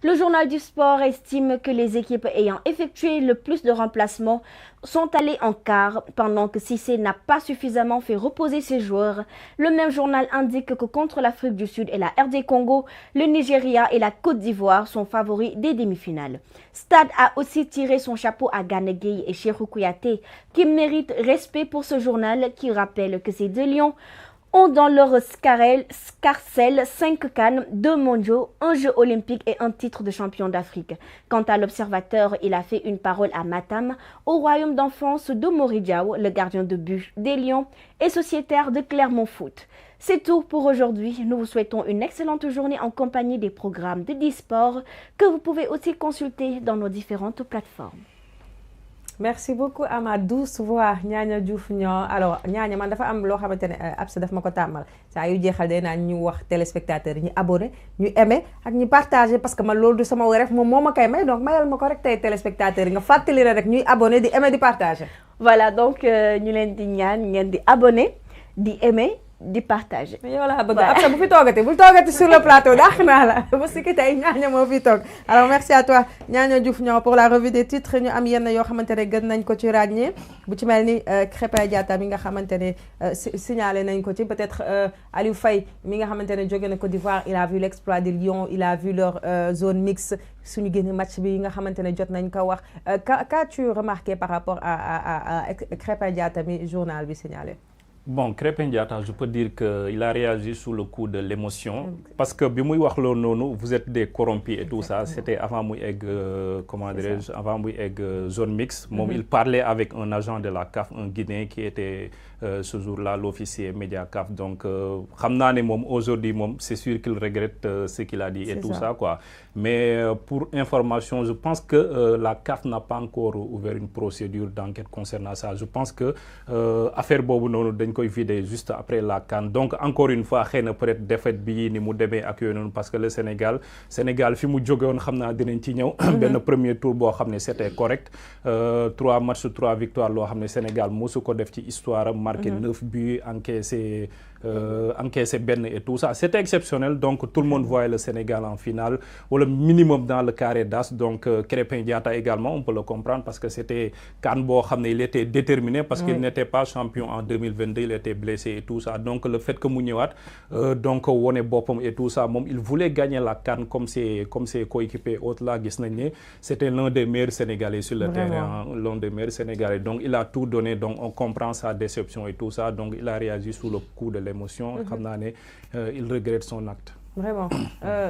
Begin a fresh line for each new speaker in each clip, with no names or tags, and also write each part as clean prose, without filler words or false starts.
Le journal du sport estime que les équipes ayant effectué le plus de remplacements sont allées en quart, pendant que Cissé n'a pas suffisamment fait reposer ses joueurs. Le même journal indique que contre l'Afrique du Sud et la RD Congo, le Nigeria et la Côte d'Ivoire sont favoris des demi-finales. Stade a aussi tiré son chapeau à Gana Gueye et Cheikhou Kouyaté, qui méritent respect pour ce journal qui rappelle que ces deux lions ont dans leur scarcelle 5 CAN, 2 mondiaux, un jeu olympique et un titre de champion d'Afrique. Quant à l'observateur, il a fait une parole à Matam, au royaume d'enfance de Moridiao, le gardien de but des Lions et sociétaire de Clermont Foot. C'est tout pour aujourd'hui. Nous vous souhaitons une excellente journée en compagnie des programmes de Disport que vous pouvez aussi consulter dans nos différentes plateformes.
Merci beaucoup à ma douce voix Ñaña Diouf ñoo alors Ñaña man dafa am loo xamante ne Absa daf ma ko tàmmal saa yu jeexal day naan ñu wax téléspectateurs yi ñu abonné ñu aimé ak ñu partagé parce que man loolu du sama wareef moom moo ma koy may donc mayal ma ko rek tey téléspectateurs yi nga fàttali na rek ñuy abonné di aimé di partagé.
Voilà donc ñu leen di ñaan ngeen di abonné di aimé di partager.
yow laa bëgg Absa bu fi toogati bul toogati sur le plateau dàq naa la ba si ki tey Ñaña moo fi toog alors merci à toi Ñaña Diouf ñoo pour la revue des titres ñu am yenn yoo xamante ne gën nañ ko ci ràññee bu ci mel ni Krépin Diatta mi nga xamante ne signalé nañ ko ci peut-être Aliou Faye mi nga xamante ne jóge na Côte d'Ivoire il a vu l'exploit des Lions il a vu leur zone mixte suñu génne match bi nga xamante ne jot nañ ko wax qu'as-tu remarqué par rapport à Krépin Diatta mi journal bi signalé.
Bon, Krépin Diatta, je peux dire qu'il a réagi sous le coup de l'émotion. Parce que, vous êtes des corrompus et tout ça. C'était avant comment dirais-je, avant zone mixte. Il parlait avec un agent de la CAF, un Guinéen qui était ce jour-là l'officier média CAF. Donc, aujourd'hui, c'est sûr qu'il regrette ce qu'il a dit et tout ça, quoi. Mais pour information, je pense que la CAF n'a pas encore ouvert une procédure d'enquête concernant ça. Je pense que affaire Bobo Nono koy vidé juste après la CAN. Donc encore une fois xëy na peut-être défaite bi ni mu demee ak yooyu noonu parce que le Sénégal fi mu jóge woon xam naa dinañ ci ñëw benn premier tour boo xam ne c'était correct 3 matchs 3 victoires loo xam ne Sénégal mosu ko def ci histoire am marqué 9 buts encaissé benn et tout ça c'était exceptionnel donc tout le monde voyait le Sénégal en finale ou le minimum dans le carré d'as donc Krépin Diatta également on peut le comprendre parce que c'était CAN boo xam ne il était déterminé parce qu'il n'était pas champion en 2022 il était blessé et tout ça donc le fait que mu ñëwaat donc wone boppam et tout ça moom il voulait gagner la CAN comme ses coéquipiers autres là gis nañ ne c'était l'un des meilleurs Sénégalais sur le terrain l'un des meilleurs Sénégalais donc il a tout donné donc on comprend sa déception et tout ça donc il a réagi sous le coup de l'émotion xam naa ne il regrette son acte.
Vraiment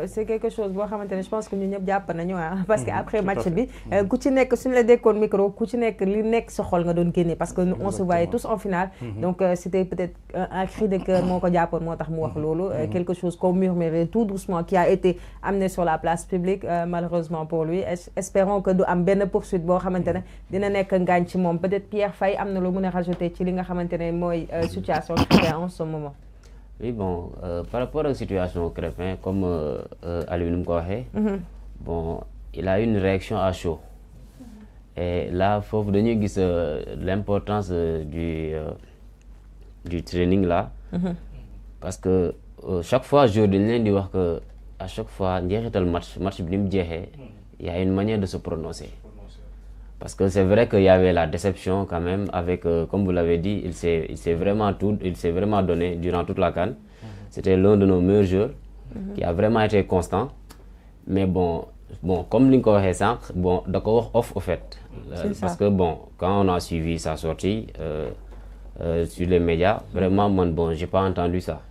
c'est quelque chose boo xamante ne je pense que ñu ñëpp jàpp nañu parce que après match bi ku ci nekk suñu la dékkoon micro ku ci nekk li nekk sa xol nga doon génne parce que on se voyait tous en finale donc c'était peut-être un cri de cœur moo ko jàppoon moo tax mu wax loolu quelque chose qu'on murmurait tout doucement qui a été amené sur la place publique malheureusement pour lui espérons que du am benn poursuite boo xamante ne dina nekk ngaañ ci moom peut-être Pierre Faye am na lu mën a rajouter ci li nga xamante ne mooy situation Krépin en ce moment.
Oui, bon, par rapport à la situation Krépin, comme Aliou nous l'a dit, bon, il a eu une réaction à chaud. Et là, il faut vous donner l'importance du training là. Parce que chaque fois, je dis que à chaque fois, il y a une manière de se prononcer. Parce que c'est vrai qu'il y avait la déception quand même avec, comme vous l'avez dit, il s'est vraiment donné durant toute la CAN. C'était l'un de nos meilleurs joueurs qui a vraiment été constant. Mais bon comme l'Inco a dit, bon, d'accord, off au fait. Parce que bon, quand on a suivi sa sortie sur les médias, vraiment, bon, j'ai pas entendu ça,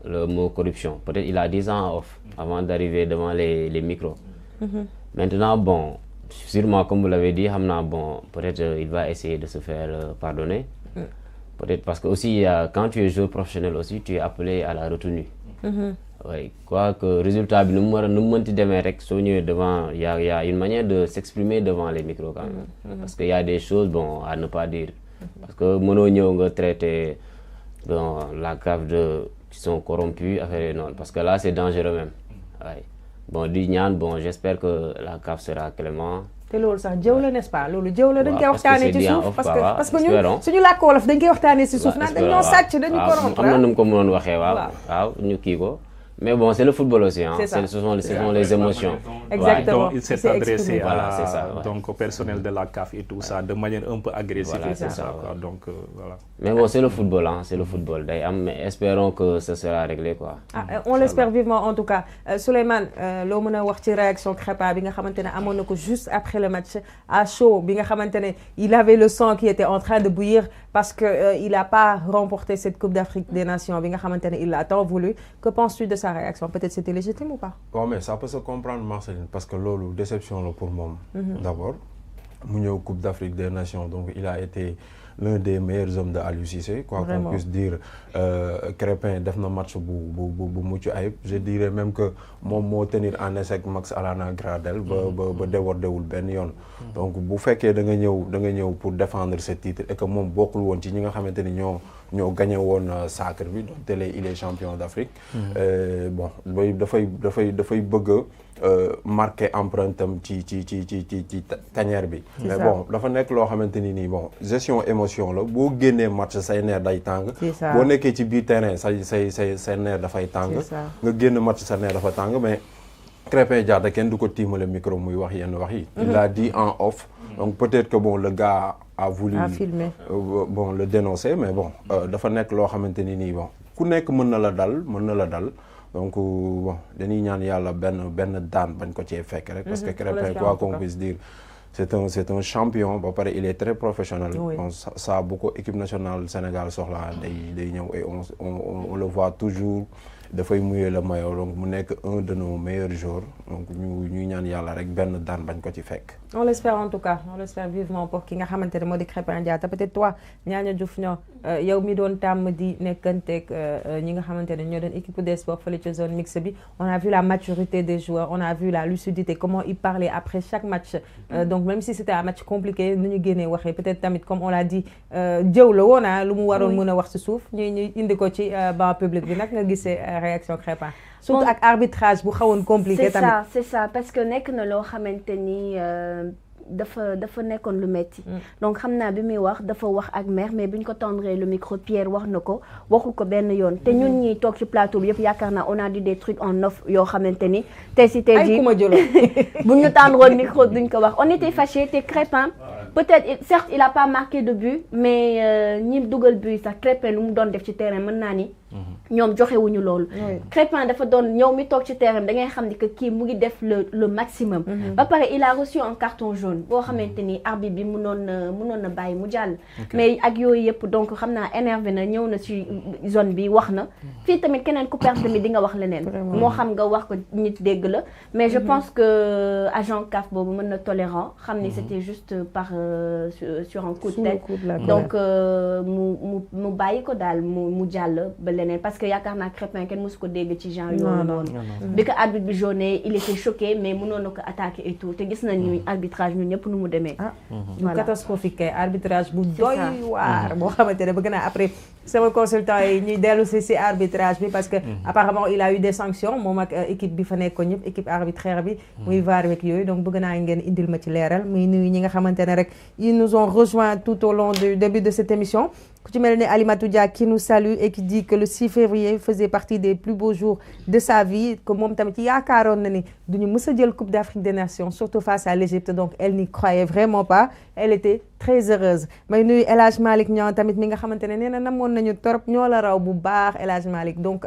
le mot corruption. Peut-être il a 10 ans off avant d'arriver devant les micros. Maintenant, bon, sûrement, comme vous l'avez dit, bon, peut-être il va essayer de se faire pardonner. Peut-être parce que aussi, quand tu es joueur professionnel aussi, tu es appelé à la retenue. Oui, quoi que résultat, devant, il y a une manière de s'exprimer devant les micros quand même. Parce qu'il y a des choses bon, à ne pas dire. Parce que mon traité dans la cave qui sont corrompus, parce que là c'est dangereux même. Oui. Bon, bon, j'espère que la CAF sera clément.
te loolu sax jëw la n'est-ce pas loolu jëw la dañ koy waxtaanee ci suuf parce que ñun suñu làkk wolof dañ koy waxtaanee ci suuf naan dañoo sàcc dañu corrompre
am na nu mu ko mënoon waxee waaw ñu kii ko Mais bon, c'est le football aussi, hein.
Ce
sont les émotions.
Exactement.
Donc, il s'est adressé
voilà,
au personnel de la CAF et tout ça, de manière un peu agressive.
Voilà,
c'est ça, quoi. Donc, voilà.
Mais bon, c'est le football, hein. C'est le football. Mais espérons que ce sera réglé, quoi.
On l'espère vivement, en tout cas. Souleymane, loo mën a wax ci réaction Crépin bi nga xamante ne amoon na ko juste après le match à chaud bi nga xamante ne il avait le sang qui était en train de bouillir parce que il n'a pas remporté cette Coupe d'Afrique des Nations bi nga xamante ne il l'a tant voulu. Que penses-tu de sa réaction? Peut-être c'était légitime ou pas?
Ouais, mais ça peut se comprendre, Marceline, parce que loolu déception là pour moi. D'abord mu ñëw Coupe d'Afrique des Nations, donc il a été l'un des meilleurs hommes de Aliou Cissé, quoi qu'on puisse dire. Crépin def na match bu mucc ayib. Je dirais même que moom moo tenir en échec Max Alana Gradel ba débordewul benn yoon. Donc bu fekkee da nga ñëw pour défendre ce titre et que moom bokkul woon ci ñi nga xamante ni ñoo gagné woon sacre bi, donc il est champion d'Afrique. Bon dafay bëgg marqué empreinte am ci tanière bi. Mais bon dafa nekk loo xamante ni nii bon gestion émotion la boo génnee match say neer day tàng. boo nekkee ci biir terrain say neer dafay tàng. nga génn match sa neer dafa tàng. Mais Krépin Diatta kenn du ko tiimale micro muy wax yenn wax yi. Il l'a dit en off. Donc peut-être que bon le gars a voulu bon le dénoncer, mais bon dafa nekk loo xamante ni nii bon ku nekk mën na la dal. Donc bon dañuy ñaan yàlla benn daan bañ ko cee fekk rek. Parce que Crépin, quoi qu'on puisse dire, c'est un champion. Ba pare il est très professionnel. Bon, ça bu ko équipe nationale Sénégal soxla day ñëw et on le voit toujours dafay mouiller le maillot. Donc mu nekk un de nos meilleurs joueurs. Donc ñuy ñaan yàlla rek benn daan bañ ko ci fekk.
On l'espère en tout cas, on l'espère vivement pour ki nga xamante ne moo di Crépin Diatta. Peut-être toi Niania Diouf ñoo yow mi doon tàmm di nekkanteeg ñi nga xamante ne ñoo doon équipe des sports fële ci zone mixte bi. On a vu la maturité des joueurs, on a vu la lucidité, comment ils parlaient après chaque match. Donc même si c'était un match compliqué nu ñu génnee waxee peut-être tamit comme on l'a dit jëw la woon lu mu waroon mën a wax ci suuf ñuy indi ko ci banc public bi nag nga gisee réaction Crépin. Surtout ak arbitrage bu xawoon compliqué tamit.
C'est ça parce que nekk na loo xamante ni dafa nekkoon lu metti. Donc xam naa bi muy wax dafa wax ak mer, mais buñ ko tendre le micro Pierre wax na ko waxu ko benn yoon. Te ñun ñi toog ci plateau bi yëpp yaakaar naa on a dit des trucs en off yoo xamante ni tey si tey jii buñ ñu tendroon micro duñ ko wax. On était fâchés te Crépin peut-être certes il a pas marqué de but, mais ñi dugal but sax Crépin lu mu doon def ci terrain mën naa ni ñoom joxewuñu loolu. Crépin dafa doon ñëw mi toog ci terrain da ngay xam ni que kii mu ngi def le maximum. Ba pare il a reçu un carton jaune boo xamante ni arbitre bi mënoon na bàyyi mu jàll. Mais ak yooyu yëpp donc xam naa énervé na ñëw na ci zone bi wax na. Fii tamit keneen ku perte tamit di nga wax leneen. moo xam nga wax ko nit dégg la. Mais je pense que agent CAF boobu mën na tolérant xam ni c'était juste par sur un coup de tête. Donc mu bàyyi ko daal mu jàll ba leneen parce que yaakaar naa Crépin kenn mosu ko dégg ci genre yooyu noonu. Bi ko arbitre bi jaune il était choqué mais mënoon na ko attaquer et tout te gis nañu arbitrage ñun ñëpp nu mu demee.
bu catastrophique kay arbitrage bu doy waar boo xamante ne bëgg naa après sama consultant yi ñuy dellu si arbitrage bi parce que apparemment il a eu des sanctions moom ak équipe bi fa nekkoon ñëpp équipe arbitraire bi muy VAR ak yooyu donc bëgg naa ngeen indil ma ci leeral muy nuyu ñi nga xamante ne rek ils nous ont rejoints tout au long du début de cette émission. Ku ci mel ni Alimatou Dia qui nous salue et qui dit que le 6 février faisait partie des plus beaux jours de sa vie, que moom tamit yaakaaroon na ni duñu mës a jël Coupe d'Afrique des Nations surtout face à l'Égypte, donc elle n'y croyait vraiment pas. Elle était très heureuse. may nuyu El Hadj Malick Niang tamit mi nga xamante ne nee na namoon nañu torop ñoo la raw bu baax El Hadj Malick donc